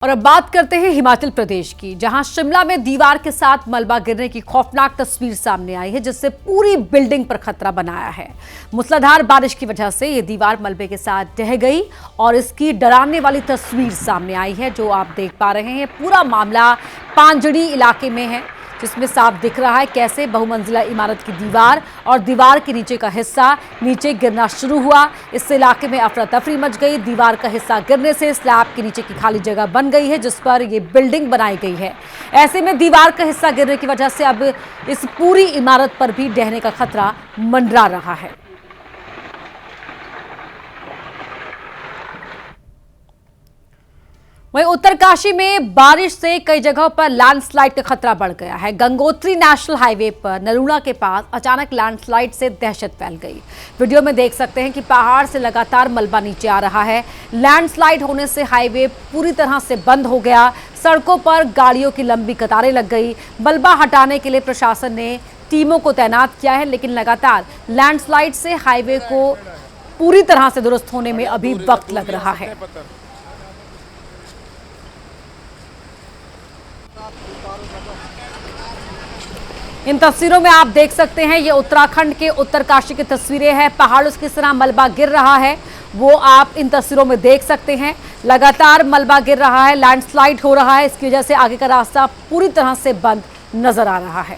और अब बात करते हैं हिमाचल प्रदेश की, जहां शिमला में दीवार के साथ मलबा गिरने की खौफनाक तस्वीर सामने आई है, जिससे पूरी बिल्डिंग पर खतरा बनाया है। मूसलाधार बारिश की वजह से ये दीवार मलबे के साथ ढह गई और इसकी डराने वाली तस्वीर सामने आई है, जो आप देख पा रहे हैं। पूरा मामला पांजड़ी इलाके में है, जिसमें साफ दिख रहा है कैसे बहुमंजिला इमारत की दीवार और दीवार के नीचे का हिस्सा नीचे गिरना शुरू हुआ। इससे इलाके में अफरा तफरी मच गई। दीवार का हिस्सा गिरने से स्लैब के नीचे की खाली जगह बन गई है, जिस पर ये बिल्डिंग बनाई गई है। ऐसे में दीवार का हिस्सा गिरने की वजह से अब इस पूरी इमारत पर भी ढहने का खतरा मंडरा रहा है। वहीं उत्तरकाशी में बारिश से कई जगहों पर लैंडस्लाइड का खतरा बढ़ गया है। गंगोत्री नेशनल हाईवे पर नरूला के पास अचानक लैंडस्लाइड से दहशत फैल गई। वीडियो में देख सकते हैं कि पहाड़ से लगातार मलबा नीचे आ रहा है। लैंडस्लाइड होने से हाईवे पूरी तरह से बंद हो गया। सड़कों पर गाड़ियों की लंबी कतारें लग गई। मलबा हटाने के लिए प्रशासन ने टीमों को तैनात किया है, लेकिन लगातार लैंडस्लाइड से हाईवे को पूरी तरह से दुरुस्त होने में अभी वक्त लग रहा है। इन तस्वीरों में आप देख सकते हैं, ये उत्तराखंड के उत्तरकाशी की तस्वीरें हैं। पहाड़ों से किस तरह मलबा गिर रहा है वो आप इन तस्वीरों में देख सकते हैं। लगातार मलबा गिर रहा है, लैंडस्लाइड हो रहा है। इसकी वजह से आगे का रास्ता पूरी तरह से बंद नजर आ रहा है।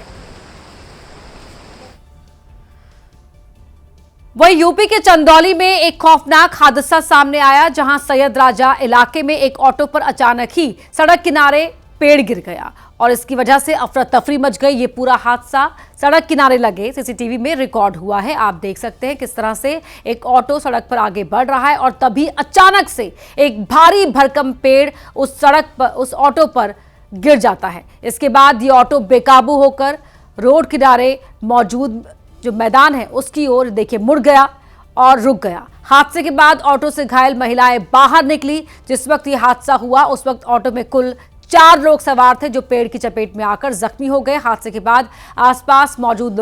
वहीं यूपी के चंदौली में एक खौफनाक हादसा सामने आया, जहां सैयद राजा इलाके में एक ऑटो पर अचानक ही सड़क किनारे पेड़ गिर गया और इसकी वजह से अफरा तफरी मच गई। ये पूरा हादसा सड़क किनारे लगे सीसीटीवी में रिकॉर्ड हुआ है। आप देख सकते हैं किस तरह से एक ऑटो सड़क पर आगे बढ़ रहा है और तभी अचानक से एक भारी भरकम पेड़ उस सड़क पर, उस ऑटो पर गिर जाता है। इसके बाद ये ऑटो बेकाबू होकर रोड किनारे मौजूद जो मैदान है उसकी ओर देखिए मुड़ गया और रुक गया। हादसे के बाद ऑटो से घायल महिलाएं बाहर निकली। जिस वक्त ये हादसा हुआ उस वक्त ऑटो में कुल 4 लोग सवार थे, जो पेड़ की चपेट में आकर जख्मी हो गए। हादसे के बाद आसपास मौजूद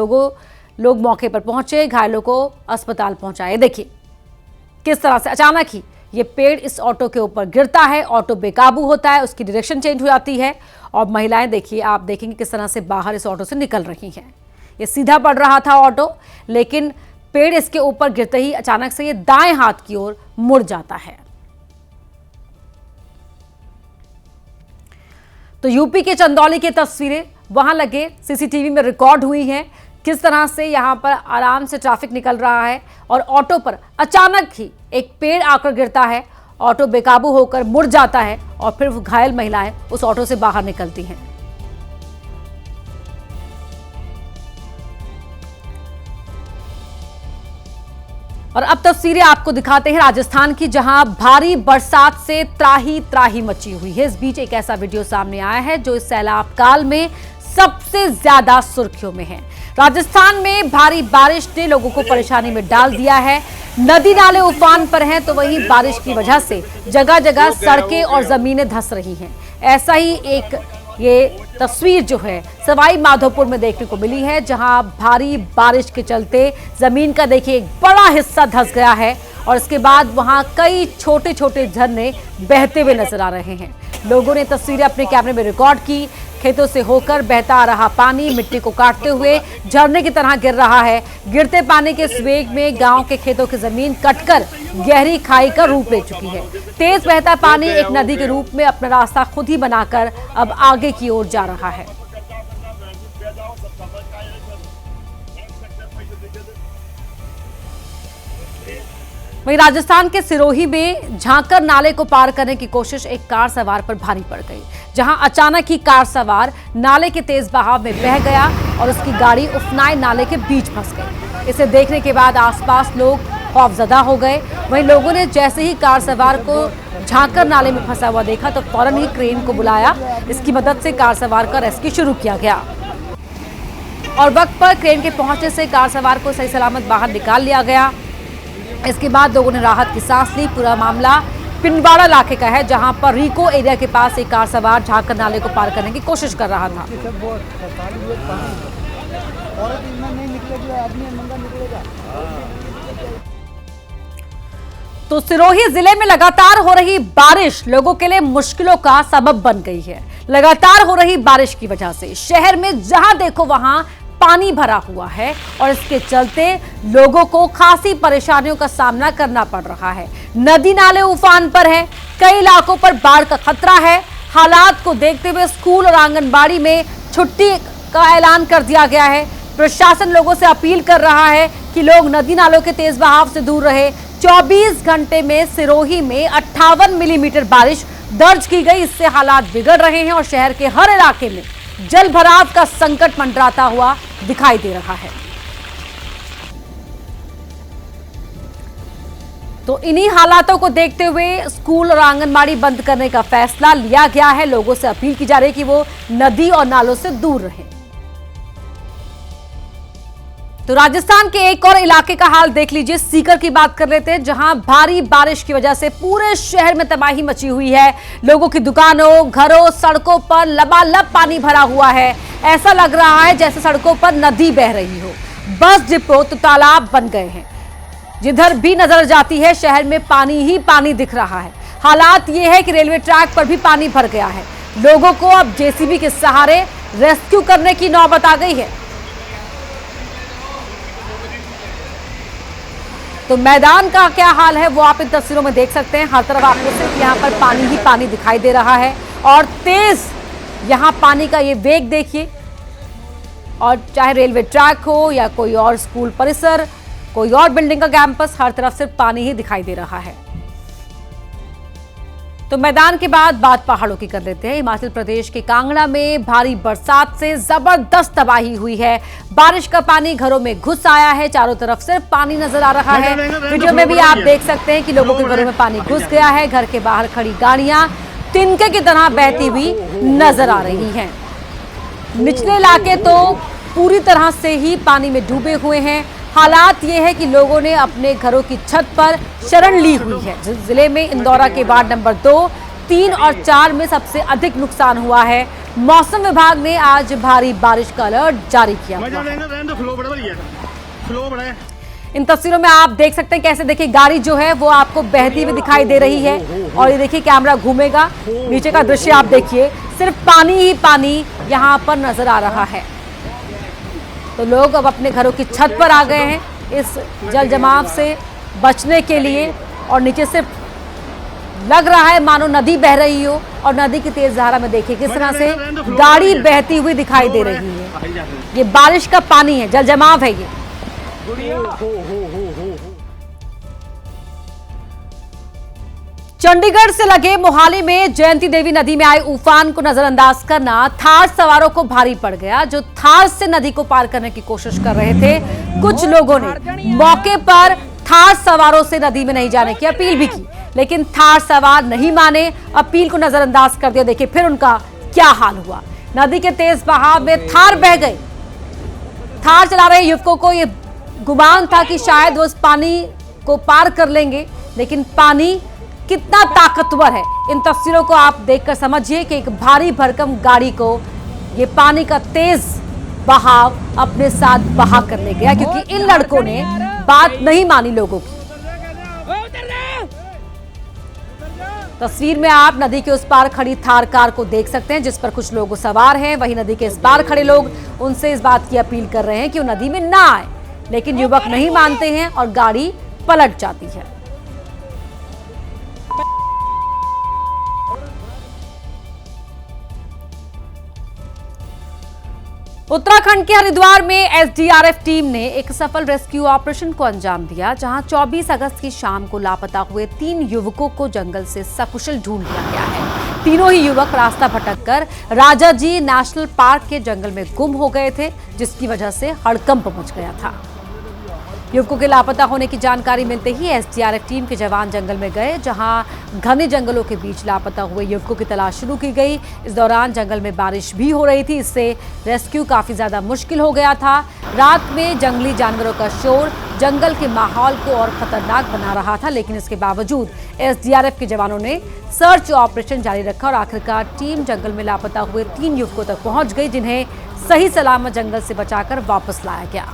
लोग मौके पर पहुंचे, घायलों को अस्पताल पहुंचाए। देखिए किस तरह से अचानक ही ये पेड़ इस ऑटो के ऊपर गिरता है, ऑटो बेकाबू होता है, उसकी डायरेक्शन चेंज हो जाती है और महिलाएं देखिए, आप देखेंगे किस तरह से बाहर इस ऑटो से निकल रही हैं। ये सीधा पड़ रहा था ऑटो, लेकिन पेड़ इसके ऊपर गिरते ही अचानक से ये दाएं हाथ की ओर मुड़ जाता है। तो यूपी के चंदौली की तस्वीरें वहां लगे सीसीटीवी में रिकॉर्ड हुई हैं, किस तरह से यहां पर आराम से ट्रैफिक निकल रहा है और ऑटो पर अचानक ही एक पेड़ आकर गिरता है, ऑटो बेकाबू होकर मुड़ जाता है और फिर घायल महिलाएं उस ऑटो से बाहर निकलती हैं। और अब तस्वीरें आपको दिखाते हैं राजस्थान की, जहां भारी बरसात से त्राही त्राही मची हुई है। इस बीच एक ऐसा वीडियो सामने आया है जो इस सैलाब काल में सबसे ज्यादा सुर्खियों में है। राजस्थान में भारी बारिश ने लोगों को परेशानी में डाल दिया है। नदी नाले उफान पर हैं, तो वहीं बारिश की वजह से जगह जगह सड़कें और जमीनें धंस रही हैं। ऐसा ही एक ये तस्वीर जो है सवाई माधोपुर में देखने को मिली है, जहां भारी बारिश के चलते जमीन का देखिए एक बड़ा हिस्सा धंस गया है और इसके बाद वहां कई छोटे छोटे झरने बहते हुए नजर आ रहे हैं। लोगों ने तस्वीरें अपने कैमरे में रिकॉर्ड की। खेतों से होकर बहता आ रहा पानी मिट्टी को काटते हुए झरने की तरह गिर रहा है। गिरते पानी के वेग में गांव के खेतों की जमीन कटकर गहरी खाई का रूप ले चुकी है। तेज बहता पानी एक नदी के रूप में अपना रास्ता खुद ही बनाकर अब आगे की ओर जा रहा है। वहीं राजस्थान के सिरोही में झांकर नाले को पार करने की कोशिश एक कार सवार पर भारी पड़ गई, जहां अचानक ही कार सवार नाले के तेज बहाव में बह गया और उसकी गाड़ी उफनाए नाले के बीच फंस गई। इसे देखने के बाद आसपास लोग खौफजदा हो गए। वहीं लोगों ने जैसे ही कार सवार को झांकर नाले में फंसा हुआ देखा तो फौरन ही क्रेन को बुलाया। इसकी मदद से कार सवार का रेस्क्यू शुरू किया गया और वक्त पर क्रेन के पहुंचने से कार सवार को सही सलामत बाहर निकाल लिया गया। इसके बाद लोगों ने राहत की सांस ली। पूरा मामला पिंडवाड़ा इलाके का है, जहां पर रिको एरिया के पास एक कार सवार झांकर नाले को पार करने की कोशिश कर रहा था। तो सिरोही जिले में लगातार हो रही बारिश लोगों के लिए मुश्किलों का सबब बन गई है। लगातार हो रही बारिश की वजह से शहर में जहां देखो वहां पानी भरा हुआ है और इसके चलते लोगों को खासी परेशानियों का सामना करना पड़ रहा है। नदी नाले उफान पर है, कई इलाकों पर बाढ़ का खतरा है। हालात को देखते हुए स्कूल और आंगनबाड़ी में छुट्टी का ऐलान कर दिया गया है। प्रशासन लोगों से अपील कर रहा है कि लोग नदी नालों के तेज बहाव से दूर रहे। 24 घंटे में सिरोही में 58 मिलीमीटर बारिश दर्ज की गई। इससे हालात बिगड़ रहे हैं और शहर के हर इलाके में जल भराव का संकट मंडराता हुआ दिखाई दे रहा है। तो इन्हीं हालातों को देखते हुए स्कूल और आंगनबाड़ी बंद करने का फैसला लिया गया है। लोगों से अपील की जा रही है कि वो नदी और नालों से दूर रहें। तो राजस्थान के एक और इलाके का हाल देख लीजिए। सीकर की बात कर लेते हैं, जहां भारी बारिश की वजह से पूरे शहर में तबाही मची हुई है। लोगों की दुकानों, घरों, सड़कों पर लबालब पानी भरा हुआ है। ऐसा लग रहा है जैसे सड़कों पर नदी बह रही हो। बस डिपो तो तालाब बन गए हैं। जिधर भी नजर जाती है शहर में पानी ही पानी दिख रहा है। हालात ये है कि रेलवे ट्रैक पर भी पानी भर गया है। लोगों को अब जेसीबी के सहारे रेस्क्यू करने की नौबत आ गई है। तो मैदान का क्या हाल है वो आप इन तस्वीरों में देख सकते हैं। हर तरफ आपको सिर्फ यहाँ पर पानी ही पानी दिखाई दे रहा है और तेज यहाँ पानी का ये वेग देखिए। और चाहे रेलवे ट्रैक हो या कोई और स्कूल परिसर, कोई और बिल्डिंग का कैंपस, हर तरफ सिर्फ पानी ही दिखाई दे रहा है। तो मैदान के बाद बात पहाड़ों की कर लेते हैं। हिमाचल प्रदेश के कांगड़ा में भारी बरसात से जबरदस्त तबाही हुई है। बारिश का पानी घरों में घुस आया है। चारों तरफ सिर्फ पानी नजर आ रहा है। वीडियो में भी आप देख सकते हैं कि लोगों के घरों में पानी घुस गया है। घर के बाहर खड़ी गाड़ियां तिनके की तरह बहती हुई नजर आ रही हैं। निचले इलाके तो पूरी तरह से ही पानी में डूबे हुए हैं। हालात ये है कि लोगों ने अपने घरों की छत पर शरण ली हुई है। जिले में इंदौरा के वार्ड नंबर 2, 3 और 4 में सबसे अधिक नुकसान हुआ है। मौसम विभाग ने आज भारी बारिश का अलर्ट जारी किया। इन तस्वीरों में आप देख सकते हैं कैसे, देखिए गाड़ी जो है वो आपको बहती हुई दिखाई दे रही है। और ये देखिए कैमरा घूमेगा, नीचे का दृश्य आप देखिए, सिर्फ पानी ही पानी यहाँ पर नजर आ रहा है। तो लोग अब अपने घरों की छत पर आ गए हैं इस जल जमाव से बचने के लिए। और नीचे से लग रहा है मानो नदी बह रही हो और नदी की तेज धारा में देखिए किस तरह से गाड़ी बहती हुई दिखाई दे रही है। ये बारिश का पानी है, जल जमाव है ये। चंडीगढ़ से लगे मोहाली में जयंती देवी नदी में आए उफान को नजरअंदाज करना थार सवारों को भारी पड़ गया, जो थार से नदी को पार करने की कोशिश कर रहे थे। कुछ लोगों ने मौके पर थार सवारों से नदी में नहीं जाने की अपील भी की, लेकिन थार सवार नहीं माने, अपील को नजरअंदाज कर दिया। देखिए फिर उनका क्या हाल हुआ। नदी के तेज बहाव में थार बह गई। थार चला रहे युवकों को ये गुमान था कि शायद वो इस पानी को पार कर लेंगे, लेकिन पानी कितना ताकतवर है इन तस्वीरों को आप देखकर समझिए कि एक भारी भरकम गाड़ी को ये पानी का तेज बहाव अपने साथ बहा कर ले गया, क्योंकि इन लड़कों ने बात नहीं मानी लोगों की। तस्वीर में आप नदी के उस पार खड़ी थार कार को देख सकते हैं जिस पर कुछ लोग सवार हैं। वहीं नदी के इस पार खड़े लोग उनसे इस बात की अपील कर रहे हैं कि वो नदी में ना आए, लेकिन युवक नहीं मानते हैं और गाड़ी पलट जाती है। उत्तराखंड के हरिद्वार में एसडीआरएफ टीम ने एक सफल रेस्क्यू ऑपरेशन को अंजाम दिया, जहां 24 अगस्त की शाम को लापता हुए 3 युवकों को जंगल से सकुशल ढूंढ लिया गया है। तीनों ही युवक रास्ता भटककर राजाजी नेशनल पार्क के जंगल में गुम हो गए थे, जिसकी वजह से हड़कंप मच गया था। युवकों के लापता होने की जानकारी मिलते ही एसडीआरएफ टीम के जवान जंगल में गए, जहां घने जंगलों के बीच लापता हुए युवकों की तलाश शुरू की गई। इस दौरान जंगल में बारिश भी हो रही थी, इससे रेस्क्यू काफी ज्यादा मुश्किल हो गया था। रात में जंगली जानवरों का शोर जंगल के माहौल को और खतरनाक बना रहा था, लेकिन इसके बावजूद एसडीआरएफ के जवानों ने सर्च ऑपरेशन जारी रखा और आखिरकार टीम जंगल में लापता हुए 3 युवकों तक पहुंच गई, जिन्हें सही सलामत जंगल से बचाकर वापस लाया गया।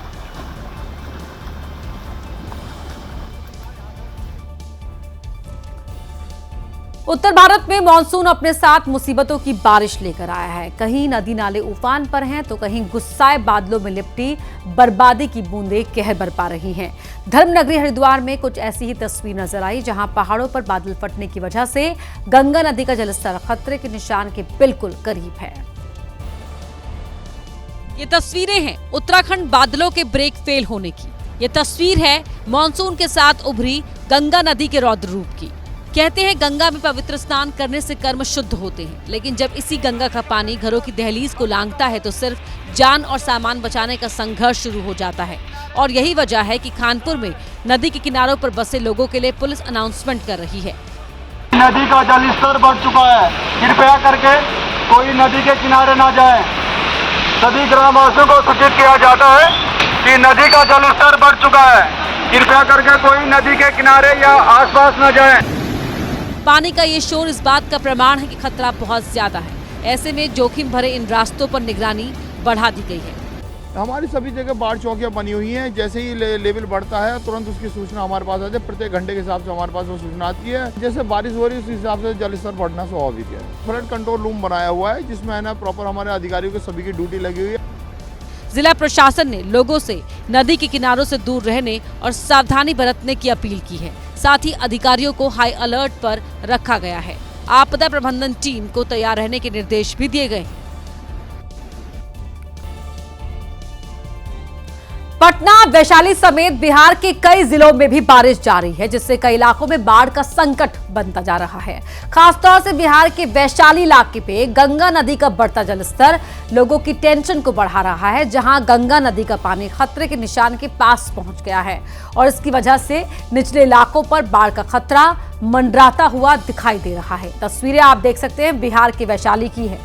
उत्तर भारत में मॉनसून अपने साथ मुसीबतों की बारिश लेकर आया है। कहीं नदी नाले उफान पर हैं तो कहीं गुस्साए बादलों में लिपटी बर्बादी की बूंदें कहर बरपा रही हैं। धर्मनगरी हरिद्वार में कुछ ऐसी ही तस्वीर नजर आई, जहां पहाड़ों पर बादल फटने की वजह से गंगा नदी का जलस्तर खतरे के निशान के बिल्कुल करीब है। ये तस्वीरें हैं उत्तराखंड बादलों के ब्रेक फेल होने की। ये तस्वीर है मॉनसून के साथ उभरी गंगा नदी के रौद्र रूप की। कहते हैं गंगा में पवित्र स्नान करने से कर्म शुद्ध होते हैं, लेकिन जब इसी गंगा का पानी घरों की दहलीज को लांघता है तो सिर्फ जान और सामान बचाने का संघर्ष शुरू हो जाता है। और यही वजह है कि कानपुर में नदी के किनारों पर बसे लोगों के लिए पुलिस अनाउंसमेंट कर रही है। नदी का जलस्तर बढ़ चुका है, कृपया करके कोई नदी के किनारे ना जाए। सभी ग्रामवासियों को सूचित किया जाता है कि नदी का जलस्तर बढ़ चुका है, कृपया करके कोई नदी के किनारे या आसपास न जाए। पानी का ये शोर इस बात का प्रमाण है कि खतरा बहुत ज्यादा है। ऐसे में जोखिम भरे इन रास्तों पर निगरानी बढ़ा दी गई है। हमारी सभी जगह बाढ़ चौकियां बनी हुई हैं। जैसे ही लेवल बढ़ता है तुरंत उसकी सूचना हमारे पास आती है। प्रत्येक घंटे के हिसाब से हमारे पास वो सूचना आती है। जैसे बारिश हो रही है उस हिसाब से जलस्तर बढ़ना स्वाभाविक है। फ्लड कंट्रोल रूम बनाया हुआ है जिसमें है ना प्रॉपर हमारे अधिकारियों की सभी की ड्यूटी लगी हुई है। जिला प्रशासन ने लोगों से नदी के किनारों से दूर रहने और सावधानी बरतने की अपील की है। साथ ही अधिकारियों को हाई अलर्ट पर रखा गया है। आपदा प्रबंधन टीम को तैयार रहने के निर्देश भी दिए गए। पटना, वैशाली समेत बिहार के कई जिलों में भी बारिश जारी है, जिससे कई इलाकों में बाढ़ का संकट बनता जा रहा है। खासतौर से बिहार के वैशाली इलाके पे गंगा नदी का बढ़ता जलस्तर लोगों की टेंशन को बढ़ा रहा है, जहां गंगा नदी का पानी खतरे के निशान के पास पहुंच गया है और इसकी वजह से निचले इलाकों पर बाढ़ का खतरा मंडराता हुआ दिखाई दे रहा है। तस्वीरें आप देख सकते हैं बिहार के वैशाली की है।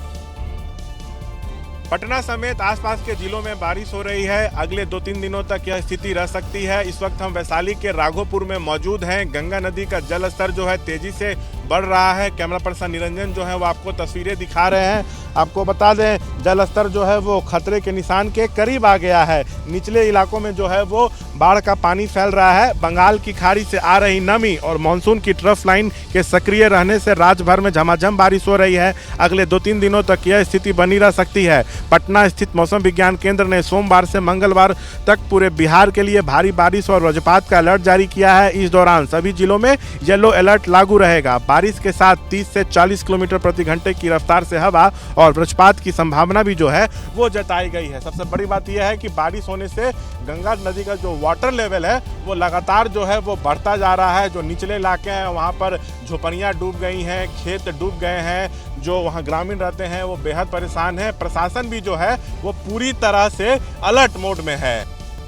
पटना समेत आसपास के जिलों में बारिश हो रही है। अगले 2-3 दिनों तक यह स्थिति रह सकती है। इस वक्त हम वैशाली के राघोपुर में मौजूद हैं। गंगा नदी का जल स्तर जो है तेजी से बढ़ रहा है। कैमरा पर्सन निरंजन जो है वो आपको तस्वीरें दिखा रहे हैं। आपको बता दें जल स्तर जो है वो खतरे के निशान के करीब आ गया है। निचले इलाकों में जो है वो बाढ़ का पानी फैल रहा है। बंगाल की खाड़ी से आ रही नमी और मानसून की ट्रफ लाइन के सक्रिय रहने से राज्य भर में झमाझम बारिश हो रही है। अगले 2-3 दिनों तक यह स्थिति बनी रह सकती है। पटना स्थित मौसम विज्ञान केंद्र ने सोमवार से मंगलवार तक पूरे बिहार के लिए भारी बारिश और वज्रपात का अलर्ट जारी किया है। इस दौरान सभी जिलों में येलो अलर्ट लागू रहेगा। बारिश के साथ 30 से 40 किलोमीटर प्रति घंटे की रफ्तार से हवा और वज्रपात की संभावना भी जो है वो जताई गई है। सबसे बड़ी बात यह है कि बारिश होने से गंगा नदी का जो वाटर लेवल है वो लगातार जो है वो बढ़ता जा रहा है। जो निचले इलाके हैं वहाँ पर झोपड़ियाँ डूब गई हैं, खेत डूब गए हैं। जो वहाँ ग्रामीण रहते हैं वो बेहद परेशान है। प्रशासन भी जो है वो पूरी तरह से अलर्ट मोड में है।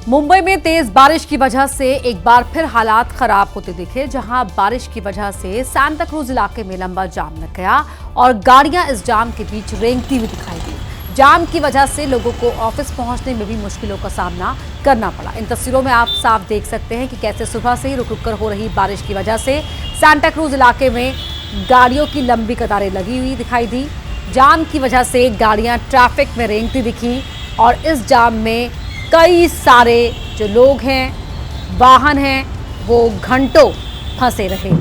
मुंबई में तेज बारिश की वजह से एक बार फिर हालात खराब होते दिखे, जहां बारिश की वजह से सांता क्रूज इलाके में लंबा जाम लग गया और गाड़ियां इस जाम के बीच रेंगती हुई दिखाई दी। जाम की वजह से लोगों को ऑफिस पहुंचने में भी मुश्किलों का सामना करना पड़ा। इन तस्वीरों में आप साफ देख सकते हैं कि कैसे सुबह से ही रुक रुक कर हो रही बारिश की वजह से सांता क्रूज इलाके में गाड़ियों की लंबी कतारें लगी हुई दिखाई दी। जाम की वजह से गाड़ियां ट्रैफिक में रेंगती दिखी और इस जाम में कई सारे जो लोग हैं, वाहन हैं, वो घंटों फंसे रहे।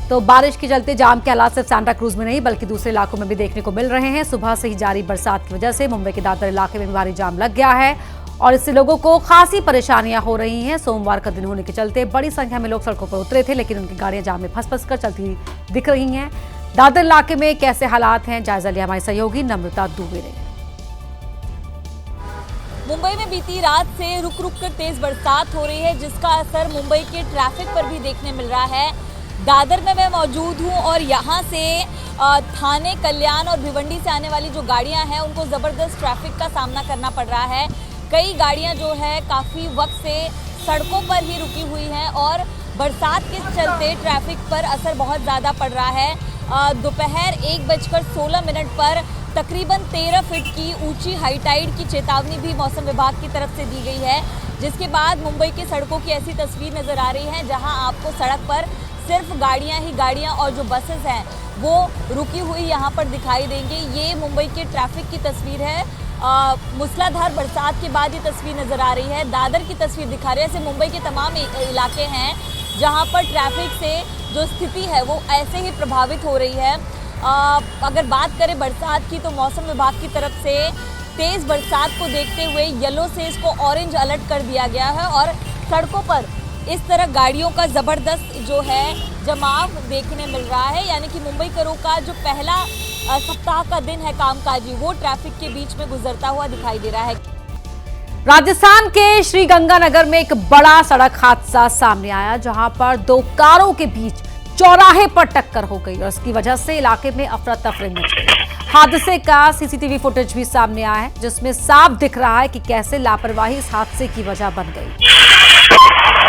तो बारिश के चलते जाम के हालात सिर्फ सांता क्रूज में नहीं बल्कि दूसरे इलाकों में भी देखने को मिल रहे हैं। सुबह से ही जारी बरसात की वजह से मुंबई के दादर इलाके में भी भारी जाम लग गया है और इससे लोगों को खासी परेशानियां हो रही हैं। सोमवार का दिन होने के चलते बड़ी संख्या में लोग सड़कों पर उतरे थे, लेकिन उनकी गाड़ियां जाम में फंस कर चलती दिख रही हैं। दादर इलाके में कैसे हालात हैं, जायजा लिया हमारी सहयोगी नम्रता दुबे ने। मुंबई में बीती रात से रुक रुक कर तेज बरसात हो रही है, जिसका असर मुंबई के ट्रैफिक पर भी देखने मिल रहा है। दादर में मैं मौजूद हूँ और यहाँ से थाने, कल्याण और भिवंडी से आने वाली जो गाड़ियाँ हैं उनको ज़बरदस्त ट्रैफिक का सामना करना पड़ रहा है। कई गाड़ियाँ जो है काफ़ी वक्त से सड़कों पर ही रुकी हुई हैं और बरसात के चलते ट्रैफिक पर असर बहुत ज़्यादा पड़ रहा है। दोपहर 1:16 पर तकरीबन 13 फीट की ऊंची हाई टाइड की चेतावनी भी मौसम विभाग की तरफ से दी गई है। जिसके बाद मुंबई के सड़कों की ऐसी तस्वीर नज़र आ रही है जहां आपको सड़क पर सिर्फ गाड़ियां ही गाड़ियां और जो बसेस हैं वो रुकी हुई यहाँ पर दिखाई देंगी। ये मुंबई के ट्रैफिक की तस्वीर है। मूसलाधार बरसात के बाद ये तस्वीर नज़र आ रही है। दादर की तस्वीर दिखा रहे हैं। ऐसे मुंबई के तमाम इलाके हैं जहाँ पर ट्रैफिक से जो स्थिति है वो ऐसे ही प्रभावित हो रही है। अगर बात करें बरसात की तो मौसम विभाग की तरफ से तेज़ बरसात को देखते हुए येलो से इसको ऑरेंज अलर्ट कर दिया गया है और सड़कों पर इस तरह गाड़ियों का ज़बरदस्त जो है जमाव देखने मिल रहा है। यानी कि मुंबई करों का जो पहला सप्ताह का दिन है कामकाजी वो ट्रैफिक के बीच में गुजरता हुआ दिखाई दे रहा है। राजस्थान के श्रीगंगानगर में एक बड़ा सड़क हादसा सामने आया जहां पर दो कारों के बीच चौराहे पर टक्कर हो गई और इसकी वजह से इलाके में अफरा तफरी मच गई। हादसे का सीसीटीवी फुटेज भी सामने आया है जिसमें साफ दिख रहा है कि कैसे लापरवाही इस हादसे की वजह बन गई।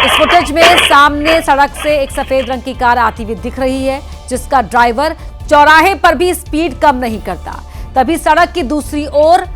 इस फुटेज में सामने सड़क से एक सफेद रंग की कार आती हुई दिख रही है जिसका ड्राइवर चौराहे पर भी स्पीड कम नहीं करता। तभी सड़क की दूसरी ओर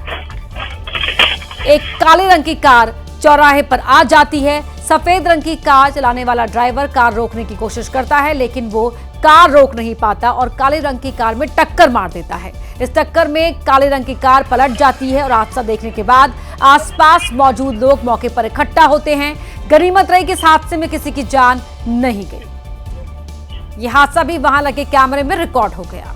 एक काले रंग की कार चौराहे पर आ जाती है। सफेद रंग की कार चलाने वाला ड्राइवर कार रोकने की कोशिश करता है लेकिन वो कार रोक नहीं पाता और काले रंग की कार में टक्कर मार देता है। इस टक्कर में काले रंग की कार पलट जाती है और हादसा देखने के बाद आसपास मौजूद लोग मौके पर इकट्ठा होते हैं। गनीमत रही कि इस हादसे में किसी की जान नहीं गई। यह हादसा भी वहां लगे कैमरे में रिकॉर्ड हो गया।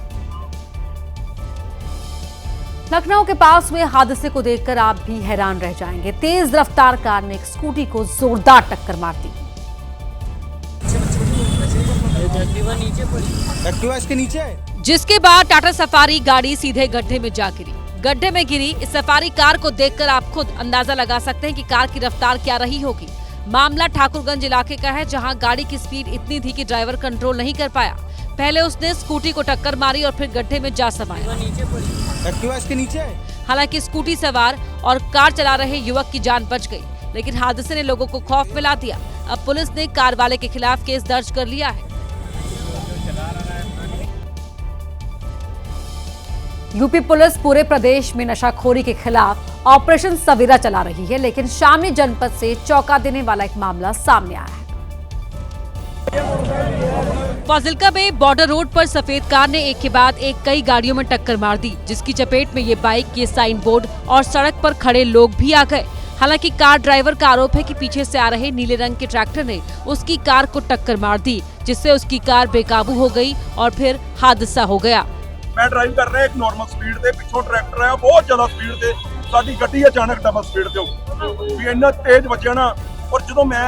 लखनऊ के पास हुए हादसे को देखकर आप भी हैरान रह जाएंगे। तेज रफ्तार कार ने एक स्कूटी को जोरदार टक्कर मार दी। एक्टिवा इसके नीचे है। जिसके बाद टाटा सफारी गाड़ी सीधे गड्ढे में जा गिरी। गड्ढे में गिरी इस सफारी कार को देखकर आप खुद अंदाजा लगा सकते हैं कि कार की रफ्तार क्या रही होगी। मामला ठाकुरगंज इलाके का है जहां गाड़ी की स्पीड इतनी थी कि ड्राइवर कंट्रोल नहीं कर पाया। पहले उसने स्कूटी को टक्कर मारी और फिर गड्ढे में जा समाया। एक्टिवा इसके नीचे है। हालांकि स्कूटी सवार और कार चला रहे युवक की जान बच गई लेकिन हादसे ने लोगों को खौफ में ला दिया। अब पुलिस ने कार वाले के खिलाफ केस दर्ज कर लिया है। यूपी पुलिस पूरे प्रदेश में नशाखोरी के खिलाफ ऑपरेशन सवेरा चला रही है लेकिन शामली जनपद से चौंका देने वाला एक मामला सामने आया है। फाजिल्का में बॉर्डर रोड पर सफेद कार ने एक के बाद एक कई गाड़ियों में टक्कर मार दी जिसकी चपेट में ये बाइक, ये साइन बोर्ड और सड़क पर खड़े लोग भी आ गए। हालांकि कार ड्राइवर का आरोप है कि पीछे से आ रहे नीले रंग के ट्रैक्टर ने उसकी कार को टक्कर मार दी जिससे उसकी कार बेकाबू हो गई और फिर हादसा हो गया। मैं ड्राइव कर रहा एक नॉर्मल स्पीड से पिछों ट्रैक्टर आया बहुत ज्यादा स्पीड से साडी गड्डी अचानक डबल स्पीड से भी इन्ना तेज बचा ना और जो मैं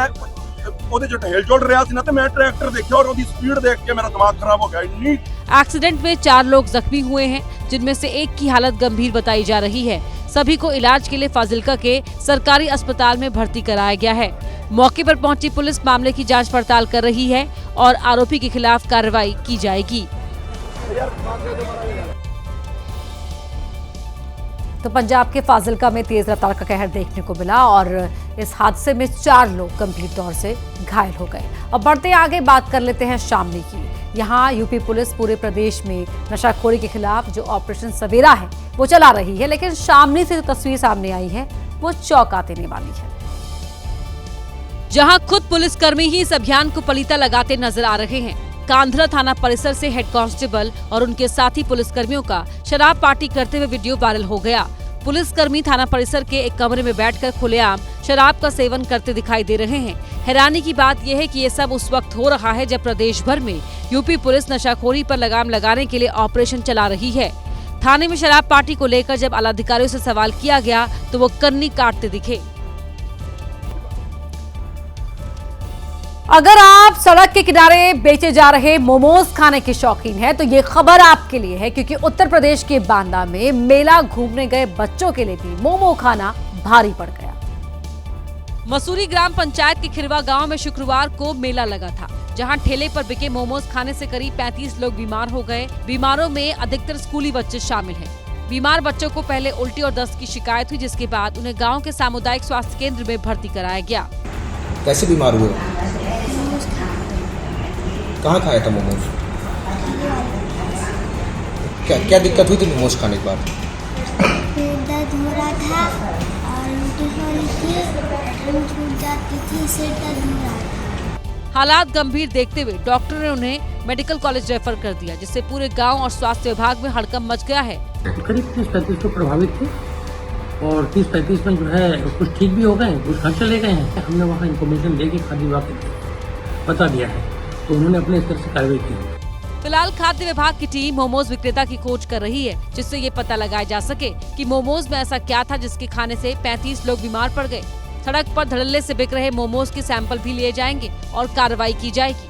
ਉਹਦੇ ਚ ਢੇਲ ਝੁਲ ਰਿਹਾ ਸੀ ਨਾ ਤੇ मैं ट्रैक्टर देखा और ਉਹਦੀ स्पीड देख के मेरा दिमाग खराब हो गया। इतनी एक्सीडेंट में 4 लोग जख्मी हुए हैं जिनमें से एक की हालत गंभीर बताई जा रही है। सभी को इलाज के लिए फाजिल्का के सरकारी अस्पताल में भर्ती कराया गया है। मौके पर पहुंची पुलिस मामले की जांच पड़ताल कर रही है और आरोपी के खिलाफ कार्रवाई की जाएगी। तो पंजाब के फाजिल्का में तेज रफ्तार का कहर देखने को मिला और इस हादसे में 4 लोग गंभीर तौर से घायल हो गए। अब बढ़ते आगे बात कर लेते हैं शामली की। यहाँ यूपी पुलिस पूरे प्रदेश में नशाखोरी के खिलाफ जो ऑपरेशन सवेरा है वो चला रही है लेकिन शामली से जो तस्वीर सामने आई है वो चौंका देने वाली है। जहाँ खुद पुलिसकर्मी ही इस अभियान को पलीता लगाते नजर आ रहे हैं। कांधरा थाना परिसर से हेड कांस्टेबल और उनके साथी पुलिसकर्मियों का शराब पार्टी करते हुए वीडियो वायरल हो गया। पुलिसकर्मी थाना परिसर के एक कमरे में बैठकर खुलेआम शराब का सेवन करते दिखाई दे रहे हैं। हैरानी की बात यह है कि ये सब उस वक्त हो रहा है जब प्रदेश भर में यूपी पुलिस नशाखोरी पर लगाम लगाने के लिए ऑपरेशन चला रही है। थाने में शराब पार्टी को लेकर जब आला अधिकारियों से सवाल किया गया तो वो कन्नी काटते दिखे। अगर आप सड़क के किनारे बेचे जा रहे मोमोज खाने के शौकीन हैं तो ये खबर आपके लिए है क्योंकि उत्तर प्रदेश के बांदा में मेला घूमने गए बच्चों के लिए भी मोमो खाना भारी पड़ गया। मसूरी ग्राम पंचायत के खिरवा गांव में शुक्रवार को मेला लगा था जहां ठेले पर बिके मोमोज खाने से करीब 35 लोग बीमार हो गए। बीमारों में अधिकतर स्कूली बच्चे शामिल हैं। बीमार बच्चों को पहले उल्टी और दस्त की शिकायत हुई जिसके बाद उन्हें गाँव के सामुदायिक स्वास्थ्य केंद्र में भर्ती कराया गया। कैसे बीमार हुए? कहाँ खाया था मोमोज? क्या दिक्कत हुई थी मोमोज खाने के बाद? दर्द हो रहा था और उल्टी हो रही थी गर्दन छूट जाती थी, सिर दर्द हो रहा था। हालात गंभीर देखते हुए डॉक्टर ने उन्हें मेडिकल कॉलेज रेफर कर दिया, जिससे पूरे गांव और स्वास्थ्य विभाग में हड़कंप मच गया है। करीब 30-35 लोग प्रभावित थे और 30-35 में जो है कुछ ठीक भी हो गए, कुछ घर चले गए हैं। हमने वहाँ इन्फॉर्मेशन दे के खाद्य विभाग को बता दिया है, तो उन्होंने अपने स्तर से कार्रवाई की। फिलहाल खाद्य विभाग की टीम मोमोज विक्रेता की खोज कर रही है, जिससे ये पता लगाया जा सके कि मोमोज में ऐसा क्या था जिसके खाने से 35 लोग बीमार पड़ गए। सड़क पर धड़ल्ले से बिक रहे मोमोज के सैंपल भी लिए जाएंगे और कार्रवाई की जाएगी।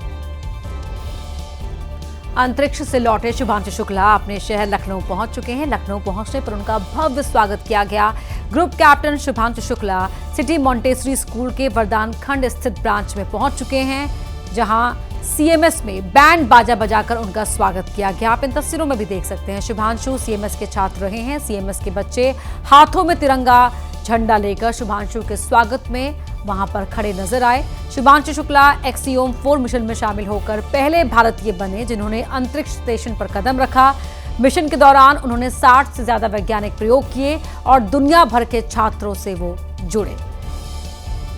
अंतरिक्ष से लौटे शुभांशु शुक्ला अपने शहर लखनऊ पहुंच चुके हैं। लखनऊ पहुंचने पर उनका भव्य स्वागत किया गया। Group captain Shubhanshu Shukla city Montessori school के वरदान खंड स्थित ब्रांच में पहुंच चुके हैं, जहां सीएमएस में बैंड बाजा बजाकर उनका स्वागत किया गया। आप इन तस्वीरों में भी देख सकते हैं, शुभांशु सीएमएस के छात्र रहे हैं। सीएमएस के बच्चे हाथों में तिरंगा झंडा लेकर शुभांशु के स्वागत में वहां पर खड़े नजर आए। शुभांशु शुक्ला एक्सियोम 4 मिशन में शामिल होकर पहले भारतीय बने जिन्होंने अंतरिक्ष स्टेशन पर कदम रखा। मिशन के दौरान उन्होंने 60 से ज्यादा वैज्ञानिक प्रयोग किए और दुनिया भर के छात्रों से वो जुड़े।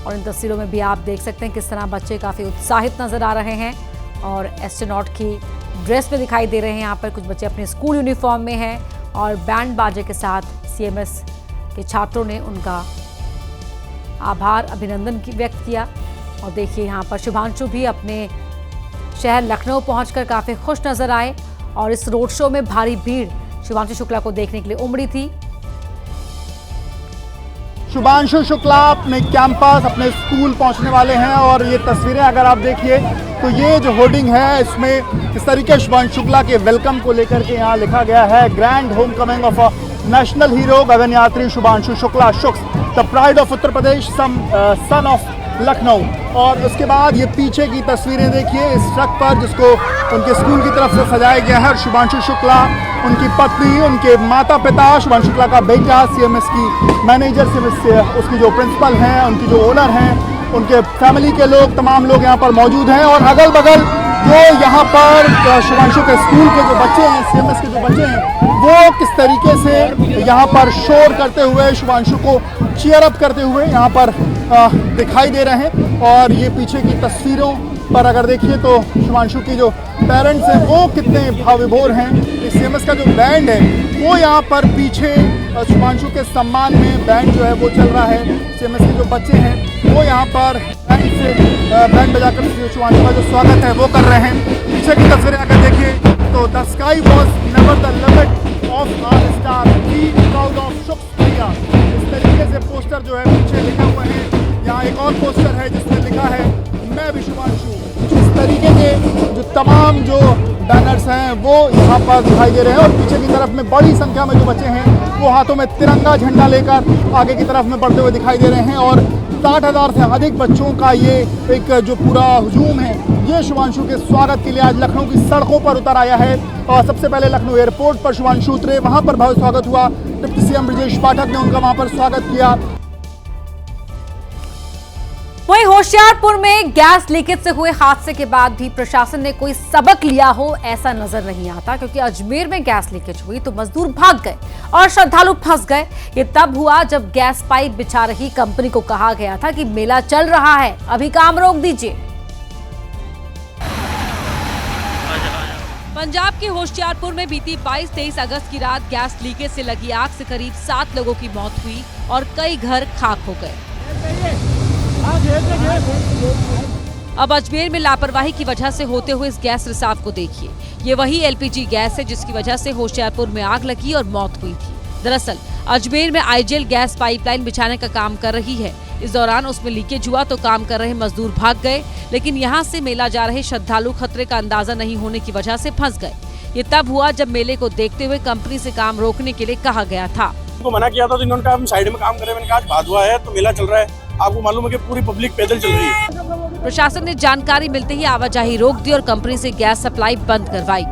और इन तस्वीरों में भी आप देख सकते हैं किस तरह बच्चे काफी उत्साहित नजर आ रहे हैं और एस्ट्रोनॉट की ड्रेस में दिखाई दे रहे हैं। यहाँ पर कुछ बच्चे अपने स्कूल यूनिफॉर्म में हैं और बैंड बाजे के साथ सीएमएस के छात्रों ने उनका आभार अभिनंदन व्यक्त किया। और देखिए यहाँ पर शुभांशु भी अपने शहर लखनऊ पहुंचकर काफी खुश नजर आए और इस रोड शो में भारी भीड़ शुभांशु शुक्ला को देखने के लिए उमड़ी थी। शुभांशु शुक्ला अपने कैंपस अपने स्कूल पहुंचने वाले हैं और ये तस्वीरें अगर आप देखिए तो ये जो होर्डिंग है इसमें इस तरीके शुभांशु शुक्ला के वेलकम को लेकर के यहाँ लिखा गया है, grand homecoming of a national hero गगनयात्री Shubhanshu Shukla Shux, the pride of Uttar Pradesh, son of Lucknow. और उसके बाद ये पीछे की तस्वीरें देखिए इस ट्रक पर जिसको उनके स्कूल की तरफ से सजाया गया है। शुभांशु शुक्ला, उनकी पत्नी, उनके माता पिता, शुभांशु शुक्ला का बेटा, सीएमएस की मैनेजर, सीएमएस उसकी जो प्रिंसिपल हैं, उनकी जो ओनर हैं, उनके फैमिली के लोग, तमाम लोग यहाँ पर मौजूद हैं। और अगल बगल जो यहाँ पर शुभांशु के स्कूल के जो बच्चे हैं, सीएमएस के जो बच्चे हैं, वो किस तरीके से यहाँ पर शोर करते हुए शुभांशु को चीयर अप करते हुए यहाँ पर दिखाई दे रहे हैं। और ये पीछे की तस्वीरों पर अगर देखिए तो शुभांशु की जो पेरेंट्स हैं वो कितने भावविभोर हैं। सीएमएस का जो बैंड है वो यहाँ पर पीछे शुभांशु के सम्मान में बैंड जो है वो चल रहा है। सीएमएस के जो बच्चे हैं वो यहाँ पर बैंड बजाकर शुभांशु का जो स्वागत है वो कर रहे हैं। पीछे की तस्वीरें अगर देखिए तो the sky was never the limit of our star, be proud of Shux India, इस तरीके से पोस्टर जो है पीछे लिखे हुए हैं। यहाँ एक और पोस्टर है जिसमें लिखा है मैं भी शुभांशु। इस तरीके के जो तमाम जो बैनर्स हैं वो यहाँ पर दिखाई दे रहे हैं और पीछे की तरफ में बड़ी संख्या में जो बच्चे हैं वो हाथों में तिरंगा झंडा लेकर आगे की तरफ में बढ़ते हुए दिखाई दे रहे हैं। और 60,000 से अधिक बच्चों का ये एक जो पूरा हुजूम है ये शुभांशु के स्वागत के लिए आज लखनऊ की सड़कों पर उतर आया है। और सबसे पहले लखनऊ एयरपोर्ट पर शुभांशु उतरे, वहां पर भव्य स्वागत हुआ। डिप्टी सीएम ब्रजेश पाठक ने उनका वहां पर स्वागत किया। वहीं होशियारपुर में गैस लीकेज से हुए हादसे के बाद भी प्रशासन ने कोई सबक लिया हो ऐसा नजर नहीं आता, क्योंकि अजमेर में गैस लीकेज हुई तो मजदूर भाग गए और श्रद्धालु फंस गए। ये तब हुआ जब गैस पाइप बिछा रही कंपनी को कहा गया था कि मेला चल रहा है, अभी काम रोक दीजिए। पंजाब के होशियारपुर में बीती 22-23 अगस्त की रात गैस लीकेज से लगी आग से करीब 7 लोगों की मौत हुई और कई घर खाक हो गए। अब अजमेर में लापरवाही की वजह से होते हुए इस गैस रिसाव को देखिए। ये वही एलपीजी गैस है जिसकी वजह से होशियारपुर में आग लगी और मौत हुई थी। दरअसल अजमेर में आईजीएल गैस पाइपलाइन बिछाने का काम कर रही है। इस दौरान उसमें लीकेज हुआ तो काम कर रहे मजदूर भाग गए, लेकिन यहाँ से मेला जा रहे श्रद्धालु खतरे का अंदाजा नहीं होने की वजह से फंस गए। ये तब हुआ जब मेले को देखते हुए कंपनी से काम रोकने के लिए कहा गया था। उनको मना किया था तो इन्होंने कहा हम साइड में काम कर रहे हैं। मैंने कहा आज भादुआ है तो मेला चल रहा है, आपको मालूम है कि पूरी पब्लिक पैदल चल रही है। प्रशासन ने जानकारी मिलते ही आवाजाही रोक दी और कंपनी से गैस सप्लाई बंद करवाई।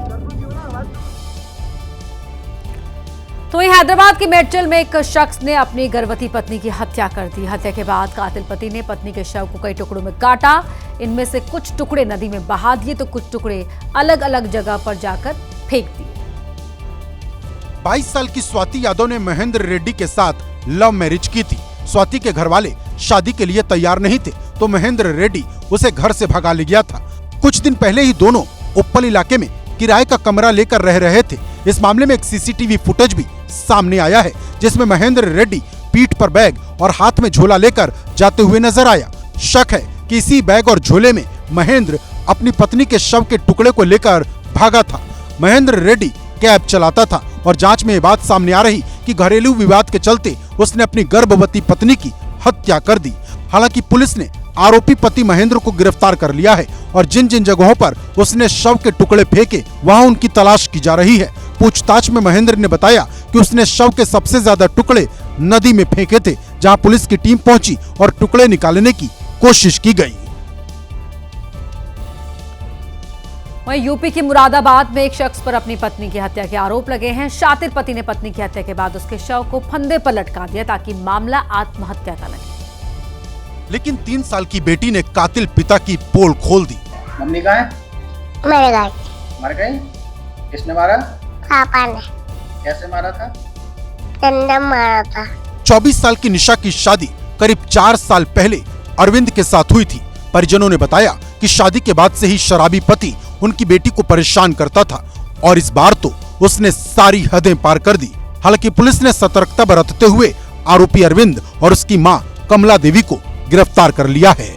तो वहीं हैदराबाद के मेडचल में एक शख्स ने अपनी गर्भवती पत्नी की हत्या कर दी। हत्या के बाद कातिल पति ने पत्नी के शव को कई टुकड़ों में काटा। इनमें से कुछ टुकड़े नदी में बहा दिए तो कुछ टुकड़े अलग अलग जगह पर जाकर फेंक दिए। 22 साल की स्वाति यादव ने महेंद्र रेड्डी के साथ लव मैरिज की थी। स्वाति के घरवाले शादी के लिए तैयार नहीं थे तो महेंद्र रेड्डी उसे घर से भगा ले गया था। कुछ दिन पहले ही दोनों उप्पल इलाके में किराए का कमरा लेकर रह रहे थे। इस मामले में एक सीसीटीवी फुटेज भी सामने आया है जिसमें महेंद्र रेड्डी पीठ पर बैग और हाथ में झोला लेकर जाते हुए नजर आया। शक है कि इसी बैग और झोले में महेंद्र अपनी पत्नी के शव के टुकड़े को लेकर भागा था। महेंद्र रेड्डी कैब चलाता था और जांच में ये बात सामने आ रही कि घरेलू विवाद के चलते उसने अपनी गर्भवती पत्नी की हत्या कर दी। हालांकि पुलिस ने आरोपी पति महेंद्र को गिरफ्तार कर लिया है और जिन जिन जगहों पर उसने शव के टुकड़े फेंके वहां उनकी तलाश की जा रही है। पूछताछ में महेंद्र ने बताया कि उसने शव के सबसे ज्यादा टुकड़े नदी में फेंके थे, जहां पुलिस की टीम पहुंची और टुकड़े निकालने की कोशिश की गई। वहीं यूपी के मुरादाबाद में एक शख्स पर अपनी पत्नी की हत्या के आरोप लगे हैं। शातिर पति ने पत्नी की हत्या के बाद उसके शव को फंदे पर लटका दिया ताकि मामला आत्महत्या का लगे। लेकिन 3 साल की बेटी ने कातिल पिता की पोल खोल दी। मम्मी कहाँ है? मर गए। मर गई? किसने मारा? पापा ने। कैसे मारा था? डंडा मारा था। 24 साल की निशा की शादी करीब 4 साल पहले अरविंद के साथ हुई थी। परिजनों ने बताया कि शादी के बाद से ही शराबी पति उनकी बेटी को परेशान करता था और इस बार तो उसने सारी हदें पार कर दी। हालांकि पुलिस ने सतर्कता बरतते हुए आरोपी अरविंद और उसकी मां कमला देवी को गिरफ्तार कर लिया है।